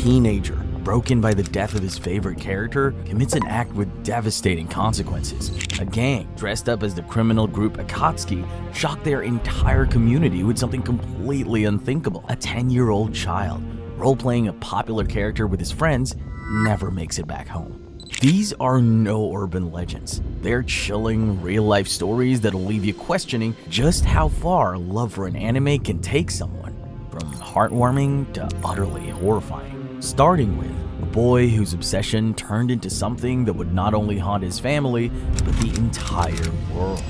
teenager, broken by the death of his favorite character, commits an act with devastating consequences. A gang dressed up as the criminal group Akatsuki shocked their entire community with something completely unthinkable. A 10-year-old child, role-playing a popular character with his friends, never makes it back home. These are no urban legends. They're chilling, real-life stories that'll leave you questioning just how far love for an anime can take someone, from heartwarming to utterly horrifying. Starting with a boy whose obsession turned into something that would not only haunt his family, but the entire world.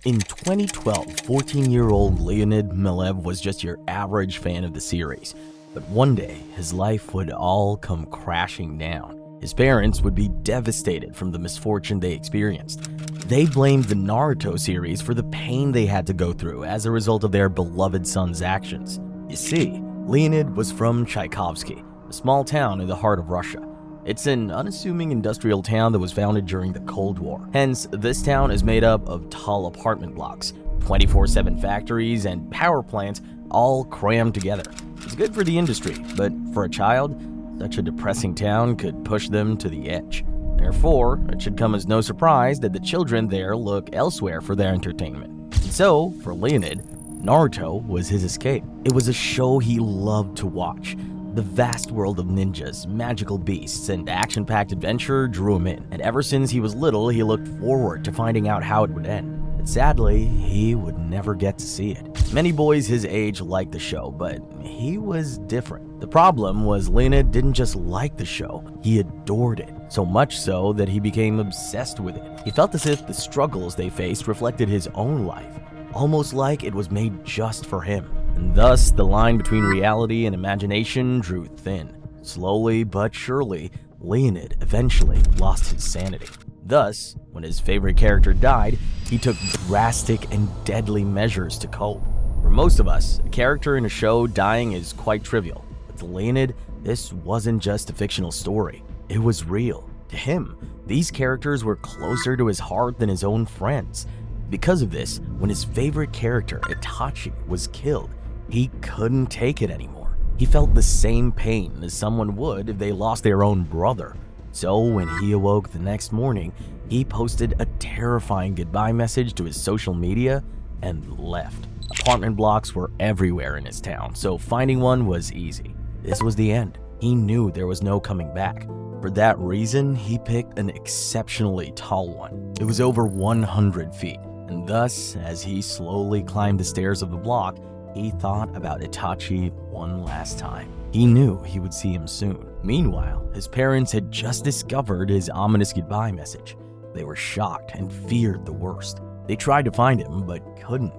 In 2012, 14-year-old Leonid Milev was just your average fan of the series. But one day, his life would all come crashing down. His parents would be devastated from the misfortune they experienced. They blamed the Naruto series for the pain they had to go through as a result of their beloved son's actions. You see, Leonid was from Tchaikovsky, a small town in the heart of Russia. It's an unassuming industrial town that was founded during the Cold War. Hence, this town is made up of tall apartment blocks, 24/7 factories, and power plants all crammed together. It's good for the industry, but for a child, such a depressing town could push them to the edge. Therefore, it should come as no surprise that the children there look elsewhere for their entertainment. And so, for Leonid, Naruto was his escape. It was a show he loved to watch. The vast world of ninjas, magical beasts, and action-packed adventure drew him in, and ever since he was little, he looked forward to finding out how it would end. But sadly, he would never get to see it. Many boys his age liked the show, but he was different. The problem was Leonid didn't just like the show, he adored it. So much so that he became obsessed with it. He felt as if the struggles they faced reflected his own life, almost like it was made just for him. And thus, the line between reality and imagination drew thin. Slowly but surely, Leonid eventually lost his sanity. Thus, when his favorite character died, he took drastic and deadly measures to cope. For most of us, a character in a show dying is quite trivial. But to Leonid, this wasn't just a fictional story. It was real. To him, these characters were closer to his heart than his own friends. Because of this, when his favorite character, Itachi, was killed, he couldn't take it anymore. He felt the same pain as someone would if they lost their own brother. So when he awoke the next morning, he posted a terrifying goodbye message to his social media and left. Apartment blocks were everywhere in his town, so finding one was easy. This was the end. He knew there was no coming back. For that reason, he picked an exceptionally tall one. It was over 100 feet, and thus, as he slowly climbed the stairs of the block, he thought about Itachi one last time. He knew he would see him soon. Meanwhile, his parents had just discovered his ominous goodbye message. They were shocked and feared the worst. They tried to find him, but couldn't.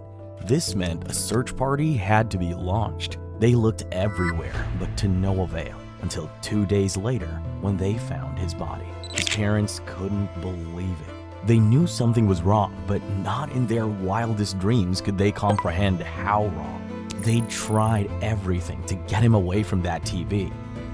This meant a search party had to be launched. They looked everywhere, but to no avail, until 2 days later, when they found his body. His parents couldn't believe it. They knew something was wrong, but not in their wildest dreams could they comprehend how wrong. They tried everything to get him away from that TV,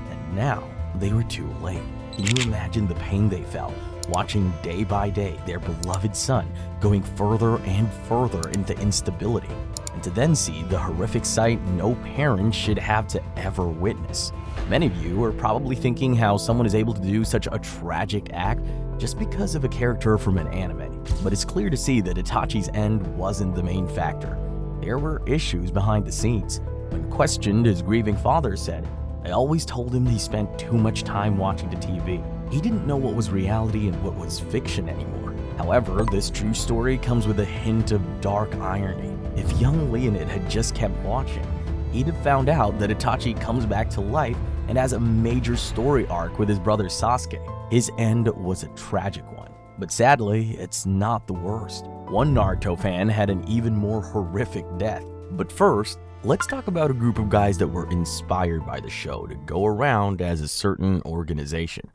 and now they were too late. Can you imagine the pain they felt, watching day by day their beloved son going further and further into instability, and to then see the horrific sight no parent should have to ever witness? Many of you are probably thinking how someone is able to do such a tragic act just because of a character from an anime, but it's clear to see that Itachi's end wasn't the main factor. There were issues behind the scenes. When questioned, his grieving father said, "I always told him he spent too much time watching the TV. He didn't know what was reality and what was fiction anymore." However, this true story comes with a hint of dark irony. If young Leonid had just kept watching, he'd have found out that Itachi comes back to life and has a major story arc with his brother Sasuke. His end was a tragic one. But sadly, it's not the worst. One Naruto fan had an even more horrific death. But first, let's talk about a group of guys that were inspired by the show to go around as a certain organization.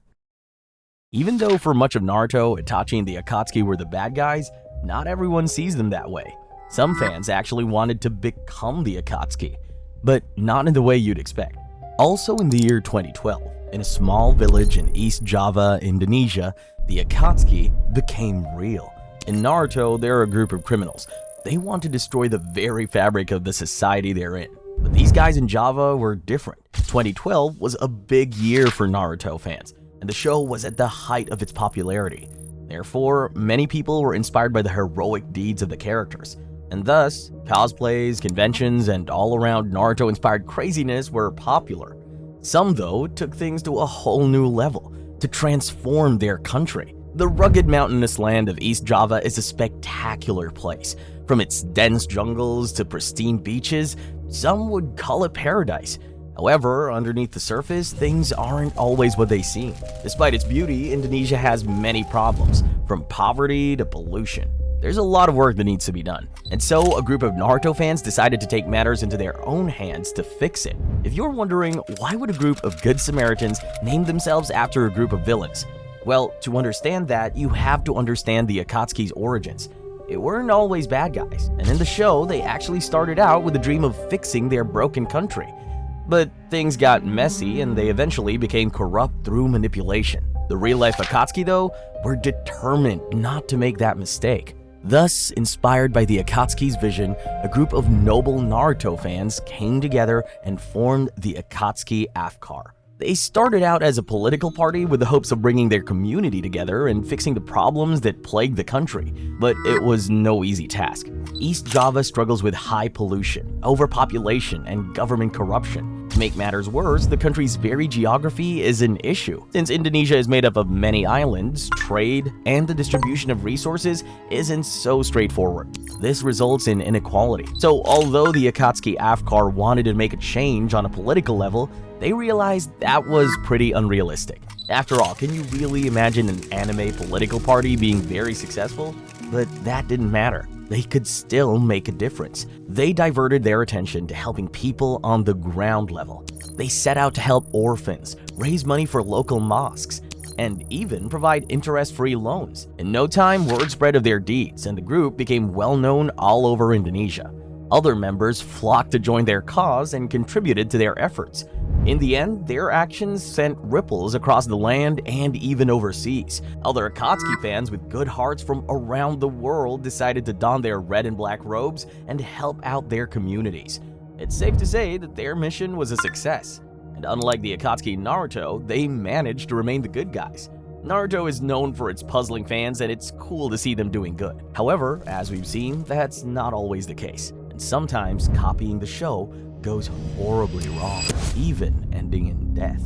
Even though for much of Naruto, Itachi and the Akatsuki were the bad guys, not everyone sees them that way. Some fans actually wanted to become the Akatsuki, but not in the way you'd expect. Also in the year 2012, in a small village in East Java, Indonesia, the Akatsuki became real. In Naruto, they're a group of criminals. They want to destroy the very fabric of the society they're in. But these guys in Java were different. 2012 was a big year for Naruto fans, and the show was at the height of its popularity. Therefore, many people were inspired by the heroic deeds of the characters, and thus, cosplays, conventions, and all-around Naruto-inspired craziness were popular. Some, though, took things to a whole new level to transform their country. The rugged mountainous land of East Java is a spectacular place. From its dense jungles to pristine beaches, some would call it paradise. However, underneath the surface, things aren't always what they seem. Despite its beauty, Indonesia has many problems, from poverty to pollution. There's a lot of work that needs to be done. And so, a group of Naruto fans decided to take matters into their own hands to fix it. If you're wondering, why would a group of Good Samaritans name themselves after a group of villains? Well, to understand that, you have to understand the Akatsuki's origins. They weren't always bad guys, and in the show, they actually started out with a dream of fixing their broken country. But things got messy, and they eventually became corrupt through manipulation. The real-life Akatsuki, though, were determined not to make that mistake. Thus, inspired by the Akatsuki's vision, a group of noble Naruto fans came together and formed the Akatsuki Afkar. They started out as a political party with the hopes of bringing their community together and fixing the problems that plagued the country, but it was no easy task. East Java struggles with high pollution, overpopulation, and government corruption. To make matters worse, the country's very geography is an issue. Since Indonesia is made up of many islands, trade and the distribution of resources isn't so straightforward. This results in inequality. So although the Akatsuki Afkar wanted to make a change on a political level, they realized that was pretty unrealistic. After all, can you really imagine an anime political party being very successful? But that didn't matter. They could still make a difference. They diverted their attention to helping people on the ground level. They set out to help orphans, raise money for local mosques, and even provide interest-free loans. In no time, word spread of their deeds, and the group became well-known all over Indonesia. Other members flocked to join their cause and contributed to their efforts. In the end, their actions sent ripples across the land and even overseas. Other Akatsuki fans with good hearts from around the world decided to don their red and black robes and help out their communities. It's safe to say that their mission was a success. And unlike the Akatsuki in Naruto, they managed to remain the good guys. Naruto is known for its puzzling fans, and it's cool to see them doing good. However, as we've seen, that's not always the case. And sometimes copying the show goes horribly wrong, even ending in death.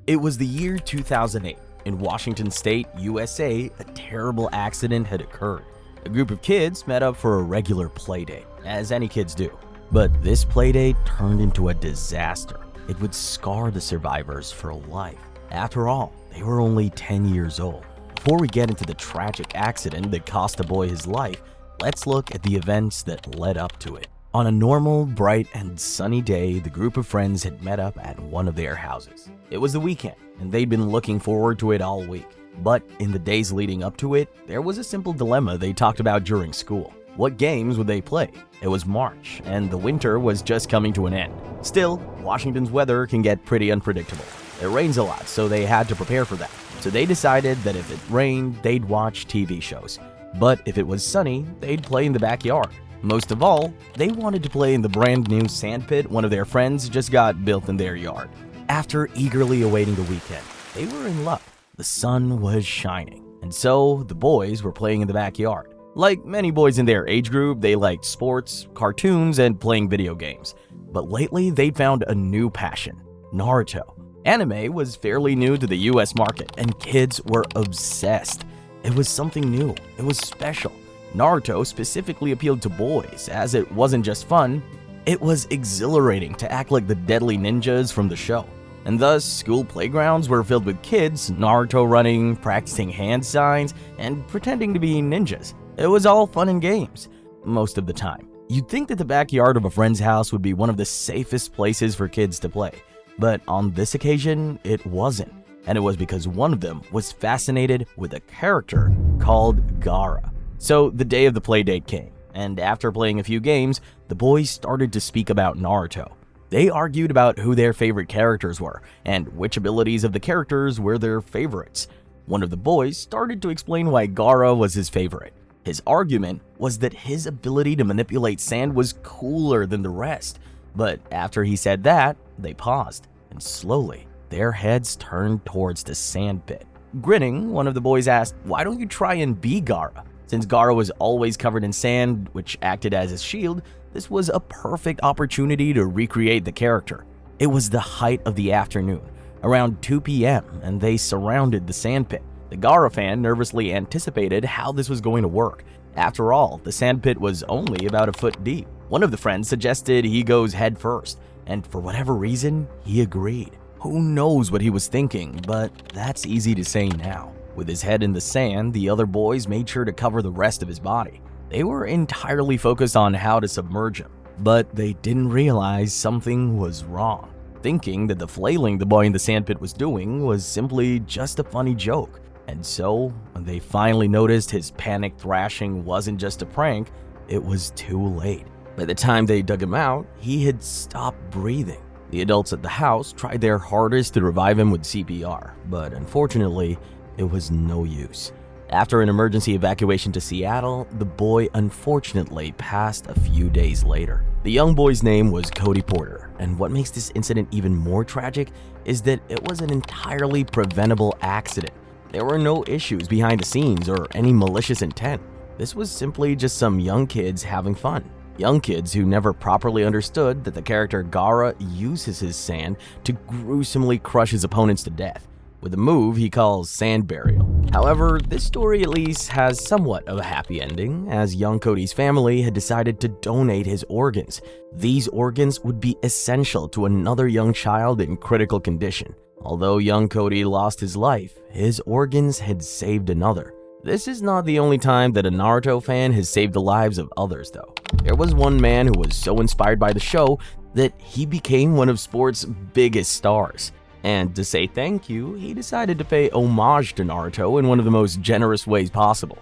It was the year 2008. In Washington State, USA, a terrible accident had occurred. A group of kids met up for a regular playdate, as any kids do. But this playdate turned into a disaster. It would scar the survivors for life. After all, they were only 10 years old. Before we get into the tragic accident that cost the boy his life, let's look at the events that led up to it. On a normal, bright, and sunny day, the group of friends had met up at one of their houses. It was the weekend, and they'd been looking forward to it all week. But in the days leading up to it, there was a simple dilemma they talked about during school. What games would they play? It was March, and the winter was just coming to an end. Still, Washington's weather can get pretty unpredictable. It rains a lot, so they had to prepare for that. So they decided that if it rained, they'd watch TV shows. But if it was sunny, they'd play in the backyard. Most of all, they wanted to play in the brand new sandpit one of their friends just got built in their yard. After eagerly awaiting the weekend, they were in luck. The sun was shining, and so the boys were playing in the backyard. Like many boys in their age group, they liked sports, cartoons, and playing video games. But lately, they'd found a new passion: Naruto. Anime was fairly new to the US market, and kids were obsessed. It was something new. It was special. Naruto specifically appealed to boys, as it wasn't just fun, it was exhilarating to act like the deadly ninjas from the show. And thus, school playgrounds were filled with kids Naruto running, practicing hand signs, and pretending to be ninjas. It was all fun and games, most of the time. You'd think that the backyard of a friend's house would be one of the safest places for kids to play, but on this occasion, it wasn't. And it was because one of them was fascinated with a character called Gaara. So the day of the playdate came, and after playing a few games, the boys started to speak about Naruto. They argued about who their favorite characters were, and which abilities of the characters were their favorites. One of the boys started to explain why Gaara was his favorite. His argument was that his ability to manipulate sand was cooler than the rest. But after he said that, they paused, and slowly, their heads turned towards the sand pit. Grinning, one of the boys asked, "Why don't you try and be Gaara?" Since Gaara was always covered in sand, which acted as his shield, this was a perfect opportunity to recreate the character. It was the height of the afternoon, around 2 p.m., and they surrounded the sand pit. The Gaara fan nervously anticipated how this was going to work. After all, the sand pit was only about a foot deep. One of the friends suggested he goes head first, and for whatever reason, he agreed. Who knows what he was thinking, but that's easy to say now. With his head in the sand, the other boys made sure to cover the rest of his body. They were entirely focused on how to submerge him, but they didn't realize something was wrong, thinking that the flailing the boy in the sandpit was doing was simply just a funny joke. And so, when they finally noticed his panicked thrashing wasn't just a prank, it was too late. By the time they dug him out, he had stopped breathing. The adults at the house tried their hardest to revive him with CPR, but unfortunately, it was no use. After an emergency evacuation to Seattle, the boy unfortunately passed a few days later. The young boy's name was Cody Porter, and what makes this incident even more tragic is that it was an entirely preventable accident. There were no issues behind the scenes or any malicious intent. This was simply just some young kids having fun. Young kids who never properly understood that the character Gaara uses his sand to gruesomely crush his opponents to death, with a move he calls sand burial. However, this story at least has somewhat of a happy ending, as young Cody's family had decided to donate his organs. These organs would be essential to another young child in critical condition. Although young Cody lost his life, his organs had saved another. This is not the only time that a Naruto fan has saved the lives of others, though. There was one man who was so inspired by the show that he became one of sport's biggest stars. And to say thank you, he decided to pay homage to Naruto in one of the most generous ways possible.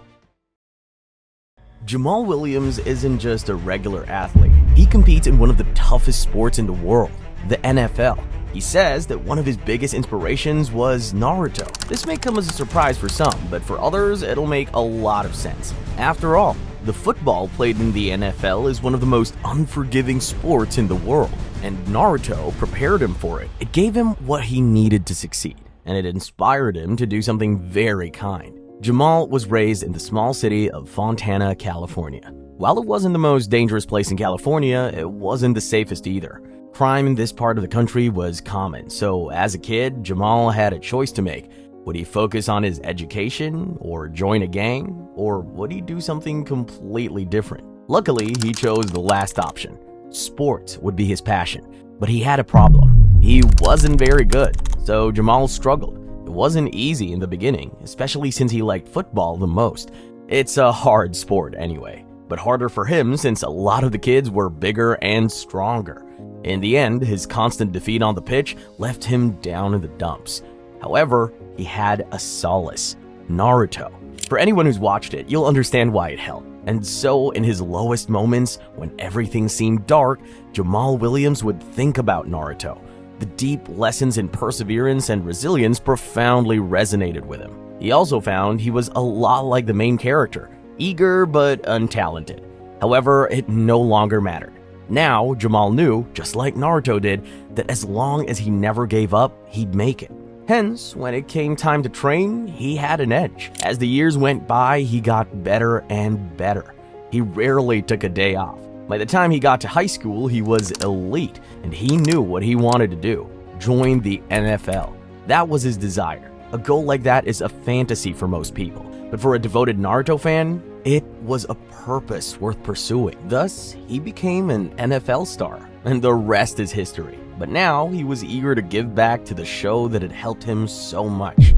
Jamal Williams isn't just a regular athlete. He competes in one of the toughest sports in the world, the NFL. He says that one of his biggest inspirations was Naruto. This may come as a surprise for some, but for others, it'll make a lot of sense. After all, the football played in the NFL is one of the most unforgiving sports in the world, and Naruto prepared him for it. It gave him what he needed to succeed, and it inspired him to do something very kind. Jamal was raised in the small city of Fontana, California. While it wasn't the most dangerous place in California, it wasn't the safest either. Crime in this part of the country was common, so as a kid, Jamal had a choice to make. Would he focus on his education, or join a gang, or would he do something completely different? Luckily, he chose the last option. Sports would be his passion, but he had a problem. He wasn't very good, so Jamal struggled. It wasn't easy in the beginning, especially since he liked football the most. It's a hard sport anyway, but harder for him since a lot of the kids were bigger and stronger. In the end, his constant defeat on the pitch left him down in the dumps. However, he had a solace: Naruto. For anyone who's watched it, you'll understand why it helped. And so, in his lowest moments, when everything seemed dark, Jamal Williams would think about Naruto. The deep lessons in perseverance and resilience profoundly resonated with him. He also found he was a lot like the main character, eager but untalented. However, it no longer mattered. Now, Jamal knew, just like Naruto did, that as long as he never gave up, he'd make it. Hence, when it came time to train, he had an edge. As the years went by, he got better and better. He rarely took a day off. By the time he got to high school, he was elite, and he knew what he wanted to do: join the NFL. That was his desire. A goal like that is a fantasy for most people, but for a devoted Naruto fan, it was a purpose worth pursuing. Thus, he became an NFL star, and the rest is history. But now, he was eager to give back to the show that had helped him so much.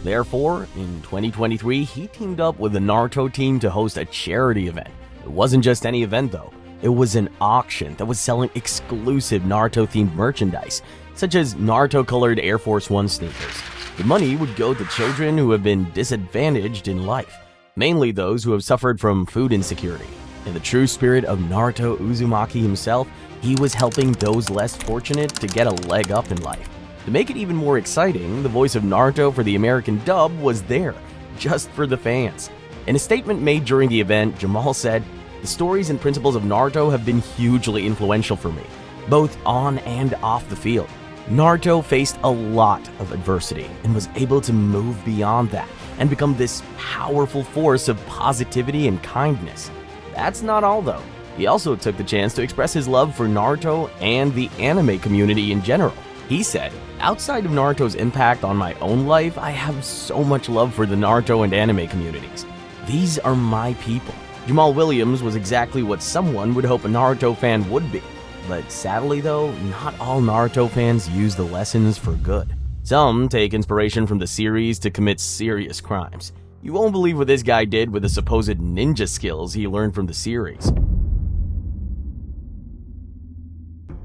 Therefore, in 2023, he teamed up with the Naruto team to host a charity event. It wasn't just any event though. It was an auction that was selling exclusive Naruto-themed merchandise, such as Naruto-colored Air Force One sneakers. The money would go to children who have been disadvantaged in life, mainly those who have suffered from food insecurity. In the true spirit of Naruto Uzumaki himself, he was helping those less fortunate to get a leg up in life. To make it even more exciting, the voice of Naruto for the American dub was there, just for the fans. In a statement made during the event, Jamal said, "The stories and principles of Naruto have been hugely influential for me, both on and off the field. Naruto faced a lot of adversity and was able to move beyond that and become this powerful force of positivity and kindness. That's not all though. He also took the chance to express his love for Naruto and the anime community in general. He said, outside of Naruto's impact on my own life, I have so much love for the Naruto and anime communities. These are my people." Jamal Williams was exactly what someone would hope a Naruto fan would be. But sadly though, not all Naruto fans use the lessons for good. Some take inspiration from the series to commit serious crimes. You won't believe what this guy did with the supposed ninja skills he learned from the series.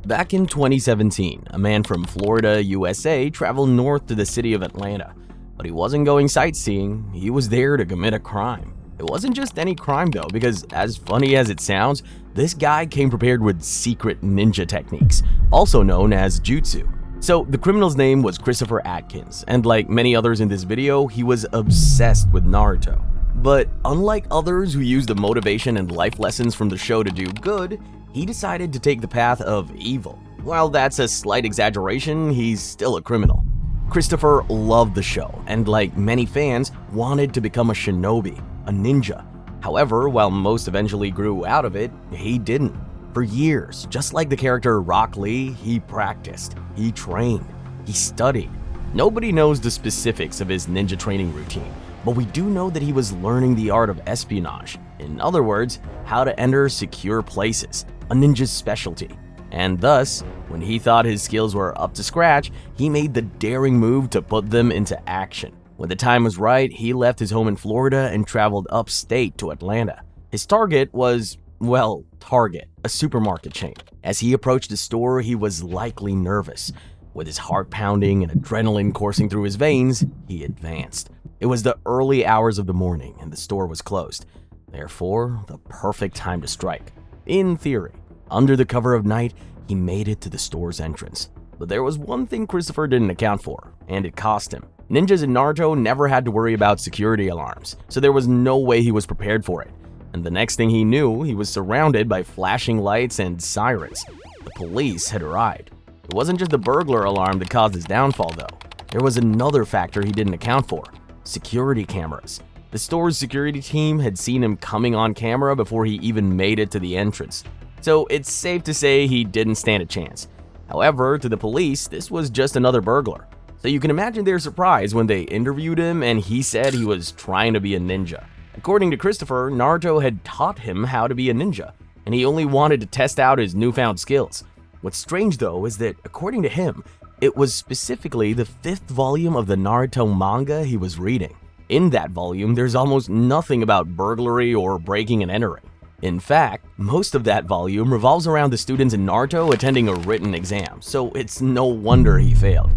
Back in 2017, a man from Florida, USA traveled north to the city of Atlanta. But he wasn't going sightseeing, he was there to commit a crime. It wasn't just any crime though, because as funny as it sounds, this guy came prepared with secret ninja techniques, also known as jutsu. So the criminal's name was Christopher Atkins, and like many others in this video, he was obsessed with Naruto. But unlike others who used the motivation and life lessons from the show to do good, he decided to take the path of evil. While that's a slight exaggeration, he's still a criminal. Christopher loved the show, and like many fans, wanted to become a shinobi, a ninja. However, while most eventually grew out of it, he didn't. For years, just like the character Rock Lee, he practiced, he trained, he studied. Nobody knows the specifics of his ninja training routine, but we do know that he was learning the art of espionage. In other words, how to enter secure places, a ninja's specialty. And thus, when he thought his skills were up to scratch, he made the daring move to put them into action. When the time was right, he left his home in Florida and traveled upstate to Atlanta. His target was, well, Target, a supermarket chain. As he approached the store, he was likely nervous. With his heart pounding and adrenaline coursing through his veins, he advanced. It was the early hours of the morning and the store was closed. Therefore, the perfect time to strike. In theory, under the cover of night, he made it to the store's entrance. But there was one thing Christopher didn't account for, and it cost him. Ninjas in Naruto never had to worry about security alarms, so there was no way he was prepared for it. And the next thing he knew, he was surrounded by flashing lights and sirens. The police had arrived. It wasn't just the burglar alarm that caused his downfall though. There was another factor he didn't account for: security cameras. The store's security team had seen him coming on camera before he even made it to the entrance. So it's safe to say he didn't stand a chance. However, to the police, this was just another burglar. So you can imagine their surprise when they interviewed him and he said he was trying to be a ninja. According to Christopher, Naruto had taught him how to be a ninja, and he only wanted to test out his newfound skills. What's strange though is that, according to him, it was specifically the 5th volume of the Naruto manga he was reading. In that volume, there's almost nothing about burglary or breaking and entering. In fact, most of that volume revolves around the students in Naruto attending a written exam, so it's no wonder he failed.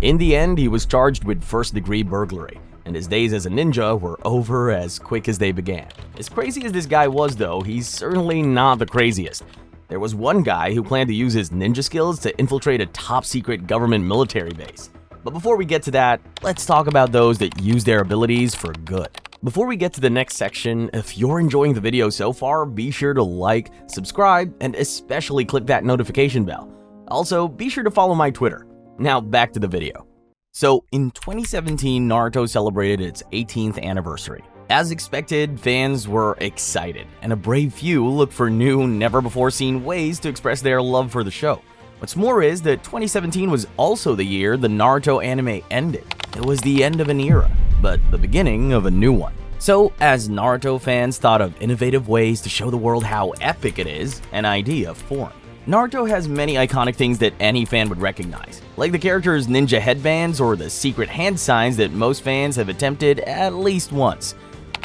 In the end, he was charged with first-degree burglary, and his days as a ninja were over as quick as they began. As crazy as this guy was though, he's certainly not the craziest. There was one guy who planned to use his ninja skills to infiltrate a top-secret government military base. But before we get to that, let's talk about those that use their abilities for good. Before we get to the next section, if you're enjoying the video so far, be sure to like, subscribe, and especially click that notification bell. Also, be sure to follow my Twitter. Now back to the video. So in 2017, Naruto celebrated its 18th anniversary. As expected, fans were excited, and a brave few looked for new, never-before-seen ways to express their love for the show. What's more is that 2017 was also the year the Naruto anime ended. It was the end of an era, but the beginning of a new one. So, as Naruto fans thought of innovative ways to show the world how epic it is, an idea formed. Naruto has many iconic things that any fan would recognize, like the character's ninja headbands or the secret hand signs that most fans have attempted at least once.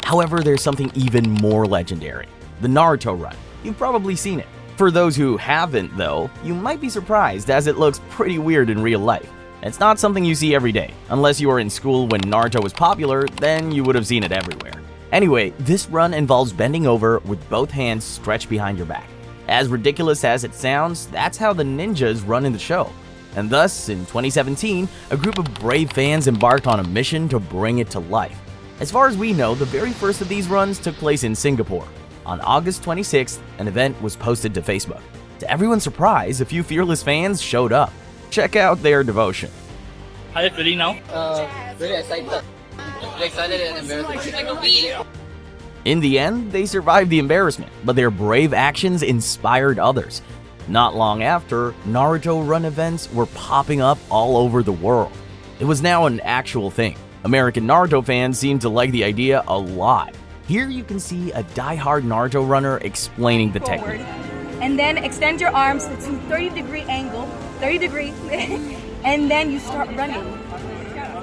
However, there's something even more legendary: the Naruto run. You've probably seen it. For those who haven't, though, you might be surprised as it looks pretty weird in real life. It's not something you see every day. Unless you were in school when Naruto was popular, then you would have seen it everywhere. Anyway, this run involves bending over with both hands stretched behind your back. As ridiculous as it sounds, that's how the ninjas run in the show. And thus, in 2017, a group of brave fans embarked on a mission to bring it to life. As far as we know, the very first of these runs took place in Singapore. On August 26th, an event was posted to Facebook. To everyone's surprise, a few fearless fans showed up. Check out their devotion. How are you feeling now? Really excited. Really excited and embarrassed. Like a bee. In the end, they survived the embarrassment, but their brave actions inspired others. Not long after, Naruto run events were popping up all over the world. It was now an actual thing. American Naruto fans seemed to like the idea a lot. Here you can see a die-hard Naruto runner explaining the technique. And then extend your arms to 30-degree angle, 30 degree, and then you start running.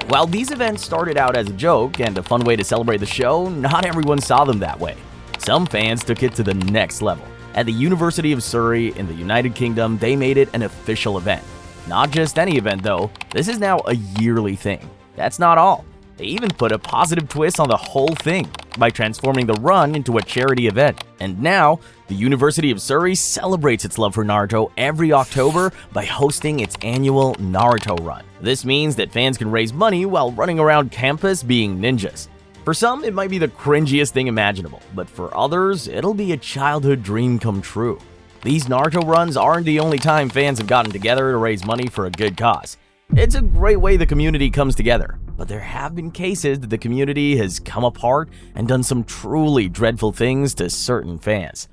While these events started out as a joke and a fun way to celebrate the show, not everyone saw them that way. Some fans took it to the next level. At the University of Surrey in the United Kingdom, they made it an official event. Not just any event though, this is now a yearly thing. That's not all. They even put a positive twist on the whole thing by transforming the run into a charity event. And now, the University of Surrey celebrates its love for Naruto every October by hosting its annual Naruto Run. This means that fans can raise money while running around campus being ninjas. For some, it might be the cringiest thing imaginable, but for others, it'll be a childhood dream come true. These Naruto runs aren't the only time fans have gotten together to raise money for a good cause. It's a great way the community comes together, but there have been cases that the community has come apart and done some truly dreadful things to certain fans.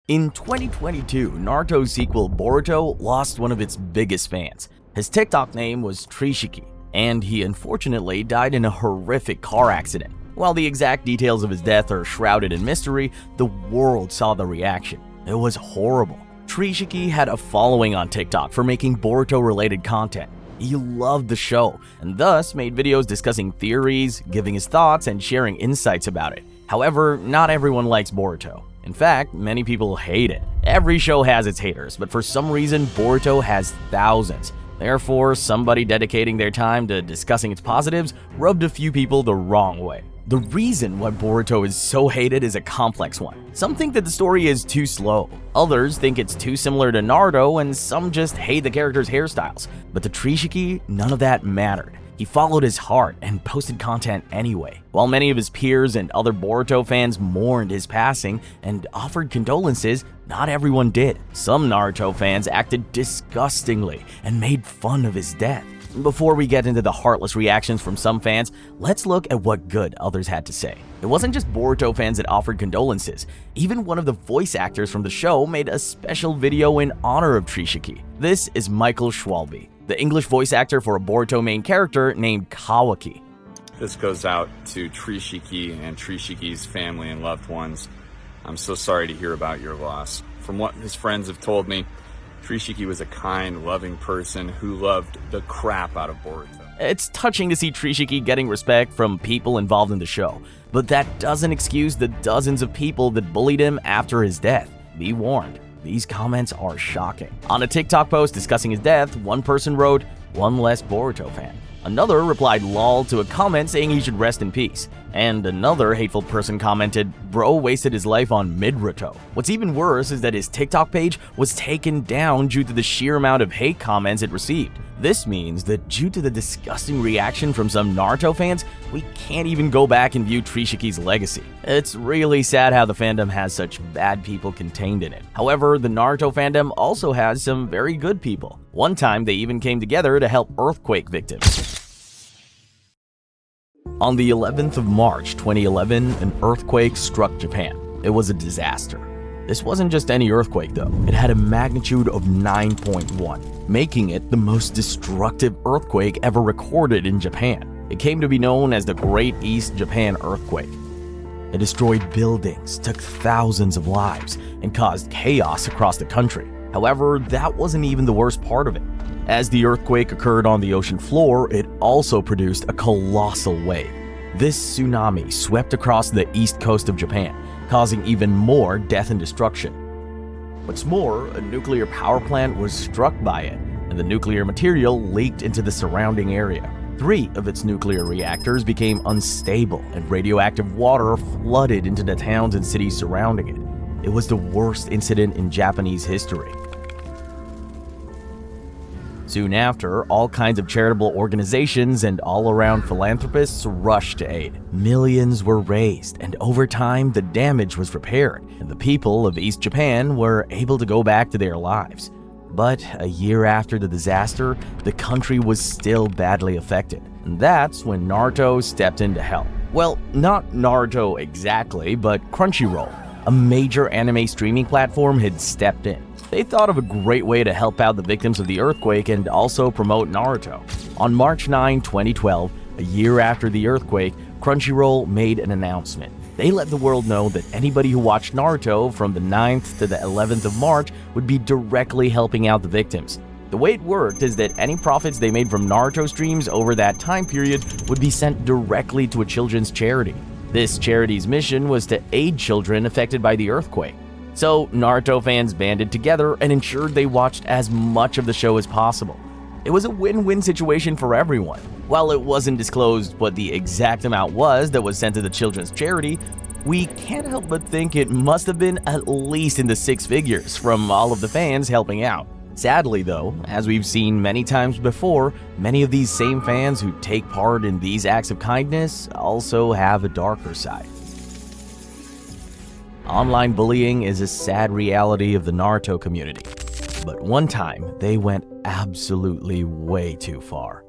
In 2022, Naruto's sequel Boruto lost one of its biggest fans. His TikTok name was Trishiki, and he unfortunately died in a horrific car accident. While the exact details of his death are shrouded in mystery, the world saw the reaction. It was horrible. Trishiki had a following on TikTok for making Boruto-related content. He loved the show, and thus made videos discussing theories, giving his thoughts, and sharing insights about it. However, not everyone likes Boruto. In fact, many people hate it. Every show has its haters, but for some reason, Boruto has thousands. Therefore, somebody dedicating their time to discussing its positives rubbed a few people the wrong way. The reason why Boruto is so hated is a complex one. Some think that the story is too slow. Others think it's too similar to Naruto, and some just hate the character's hairstyles. But to Trishiki, none of that mattered. He followed his heart and posted content anyway. While many of his peers and other Boruto fans mourned his passing and offered condolences, not everyone did. Some Naruto fans acted disgustingly and made fun of his death. Before we get into the heartless reactions from some fans, let's look at what good others had to say. It wasn't just Boruto fans that offered condolences. Even one of the voice actors from the show made a special video in honor of Trishiki. This is Michael Schwalbe, the English voice actor for a Boruto main character named Kawaki. This goes out to Trishiki and Trishiki's family and loved ones. I'm so sorry to hear about your loss. From what his friends have told me, Trishiki was a kind, loving person who loved the crap out of Boruto. It's touching to see Trishiki getting respect from people involved in the show, but that doesn't excuse the dozens of people that bullied him after his death. Be warned, these comments are shocking. On a TikTok post discussing his death, one person wrote, "One less Boruto fan." Another replied lol to a comment saying he should rest in peace. And another hateful person commented, "Bro wasted his life on Midruto." What's even worse is that his TikTok page was taken down due to the sheer amount of hate comments it received. This means that due to the disgusting reaction from some Naruto fans, we can't even go back and view Trishiki's legacy. It's really sad how the fandom has such bad people contained in it. However, the Naruto fandom also has some very good people. One time, they even came together to help earthquake victims. On the 11th of March 2011, an earthquake struck Japan. It was a disaster. This wasn't just any earthquake though. It had a magnitude of 9.1, making it the most destructive earthquake ever recorded in Japan. It came to be known as the Great East Japan Earthquake. It destroyed buildings, took thousands of lives, and caused chaos across the country. However, that wasn't even the worst part of it. As the earthquake occurred on the ocean floor, it also produced a colossal wave. This tsunami swept across the east coast of Japan, causing even more death and destruction. What's more, a nuclear power plant was struck by it, and the nuclear material leaked into the surrounding area. 3 of its nuclear reactors became unstable, and radioactive water flooded into the towns and cities surrounding it. It was the worst incident in Japanese history. Soon after, all kinds of charitable organizations and all-around philanthropists rushed to aid. Millions were raised, and over time, the damage was repaired, and the people of East Japan were able to go back to their lives. But a year after the disaster, the country was still badly affected, and that's when Naruto stepped in to help. Well, not Naruto exactly, but Crunchyroll, a major anime streaming platform, had stepped in. They thought of a great way to help out the victims of the earthquake and also promote Naruto. On March 9, 2012, a year after the earthquake, Crunchyroll made an announcement. They let the world know that anybody who watched Naruto from the 9th to the 11th of March would be directly helping out the victims. The way it worked is that any profits they made from Naruto streams over that time period would be sent directly to a children's charity. This charity's mission was to aid children affected by the earthquake. So Naruto fans banded together and ensured they watched as much of the show as possible. It was a win-win situation for everyone. While it wasn't disclosed what the exact amount was that was sent to the children's charity, we can't help but think it must have been at least in the six figures from all of the fans helping out. Sadly though, as we've seen many times before, many of these same fans who take part in these acts of kindness also have a darker side. Online bullying is a sad reality of the Naruto community, but one time they went absolutely way too far.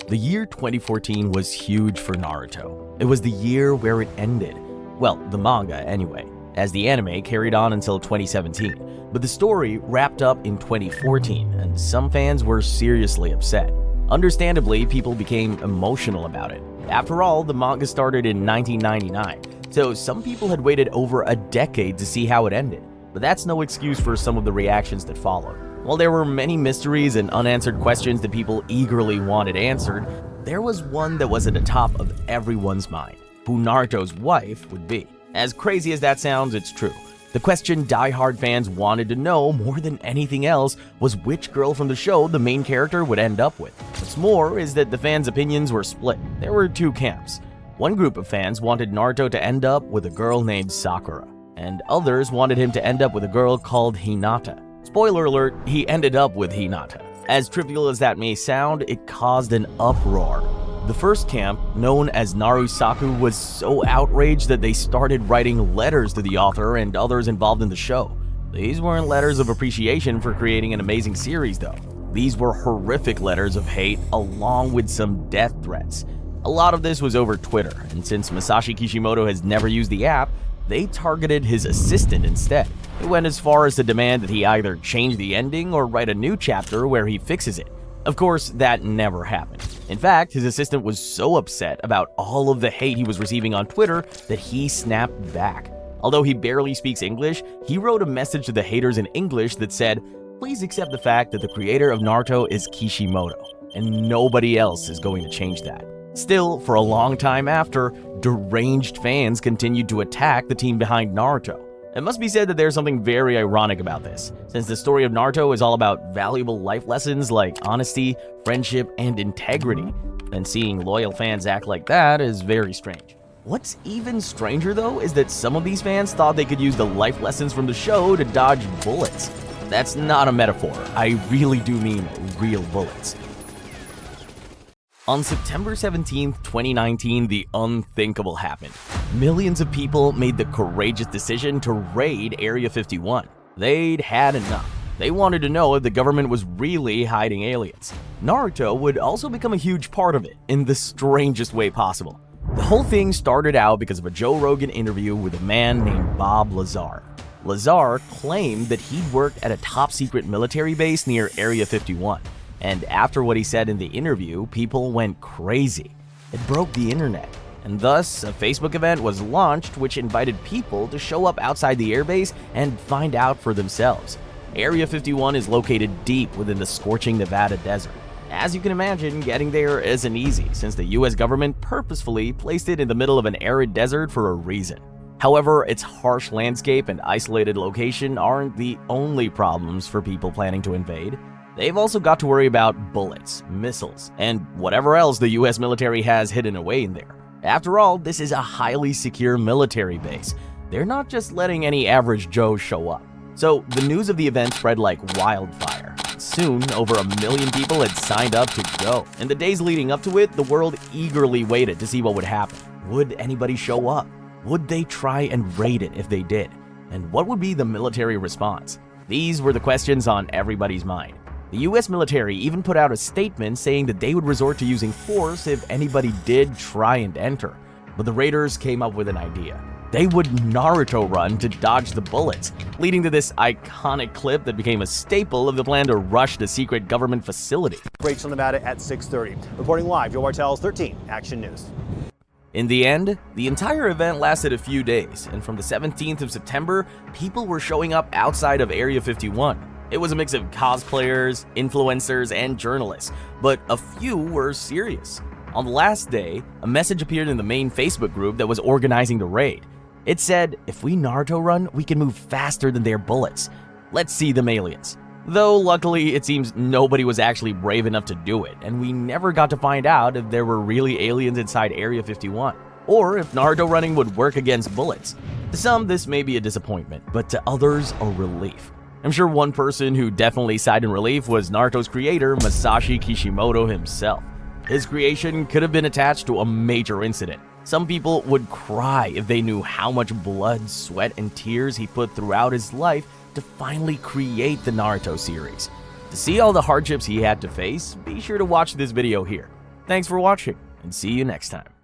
The year 2014 was huge for Naruto. It was the year where it ended. Well, the manga anyway, as the anime carried on until 2017. But the story wrapped up in 2014, and some fans were seriously upset. Understandably, people became emotional about it. After all, the manga started in 1999, so some people had waited over a decade to see how it ended. But that's no excuse for some of the reactions that followed. While there were many mysteries and unanswered questions that people eagerly wanted answered, there was one that was at the top of everyone's mind: who Naruto's wife would be. As crazy as that sounds, it's true. The question die-hard fans wanted to know more than anything else was which girl from the show the main character would end up with. What's more is that the fans' opinions were split. There were two camps. One group of fans wanted Naruto to end up with a girl named Sakura, and others wanted him to end up with a girl called Hinata. Spoiler alert, he ended up with Hinata. As trivial as that may sound, it caused an uproar. The first camp, known as Narusaku, was so outraged that they started writing letters to the author and others involved in the show. These weren't letters of appreciation for creating an amazing series though. These were horrific letters of hate along with some death threats. A lot of this was over Twitter, and since Masashi Kishimoto has never used the app, they targeted his assistant instead. It went as far as to demand that he either change the ending or write a new chapter where he fixes it. Of course, that never happened. In fact, his assistant was so upset about all of the hate he was receiving on Twitter that he snapped back. Although he barely speaks English, he wrote a message to the haters in English that said, "Please accept the fact that the creator of Naruto is Kishimoto, and nobody else is going to change that." Still, for a long time after, deranged fans continued to attack the team behind Naruto. It must be said that there's something very ironic about this, since the story of Naruto is all about valuable life lessons like honesty, friendship, and integrity. And seeing loyal fans act like that is very strange. What's even stranger though is that some of these fans thought they could use the life lessons from the show to dodge bullets. That's not a metaphor, I really do mean real bullets. On September 17, 2019, the unthinkable happened. Millions of people made the courageous decision to raid Area 51. They'd had enough. They wanted to know if the government was really hiding aliens. Naruto would also become a huge part of it, in the strangest way possible. The whole thing started out because of a Joe Rogan interview with a man named Bob Lazar. Lazar claimed that he'd worked at a top-secret military base near Area 51. And after what he said in the interview, people went crazy. It broke the internet. And thus, a Facebook event was launched which invited people to show up outside the airbase and find out for themselves. Area 51 is located deep within the scorching Nevada desert. As you can imagine, getting there isn't easy since the US government purposefully placed it in the middle of an arid desert for a reason. However, its harsh landscape and isolated location aren't the only problems for people planning to invade. They've also got to worry about bullets, missiles, and whatever else the US military has hidden away in there. After all, this is a highly secure military base. They're not just letting any average Joe show up. So the news of the event spread like wildfire. Soon, over 1 million people had signed up to go. In the days leading up to it, the world eagerly waited to see what would happen. Would anybody show up? Would they try and raid it if they did? And what would be the military response? These were the questions on everybody's mind. The US military even put out a statement saying that they would resort to using force if anybody did try and enter. But the raiders came up with an idea. They would Naruto run to dodge the bullets, leading to this iconic clip that became a staple of the plan to rush the secret government facility. Rachel, Nevada at 6:30. Reporting live, Joe Bartels, 13 Action News. In the end, the entire event lasted a few days, and from the 17th of September, people were showing up outside of Area 51. It was a mix of cosplayers, influencers, and journalists, but a few were serious. On the last day, a message appeared in the main Facebook group that was organizing the raid. It said, if we Naruto run, we can move faster than their bullets. Let's see them aliens. Though luckily, it seems nobody was actually brave enough to do it, and we never got to find out if there were really aliens inside Area 51, or if Naruto running would work against bullets. To some, this may be a disappointment, but to others, a relief. I'm sure one person who definitely sighed in relief was Naruto's creator, Masashi Kishimoto himself. His creation could have been attached to a major incident. Some people would cry if they knew how much blood, sweat, and tears he put throughout his life to finally create the Naruto series. To see all the hardships he had to face, be sure to watch this video here. Thanks for watching, and see you next time.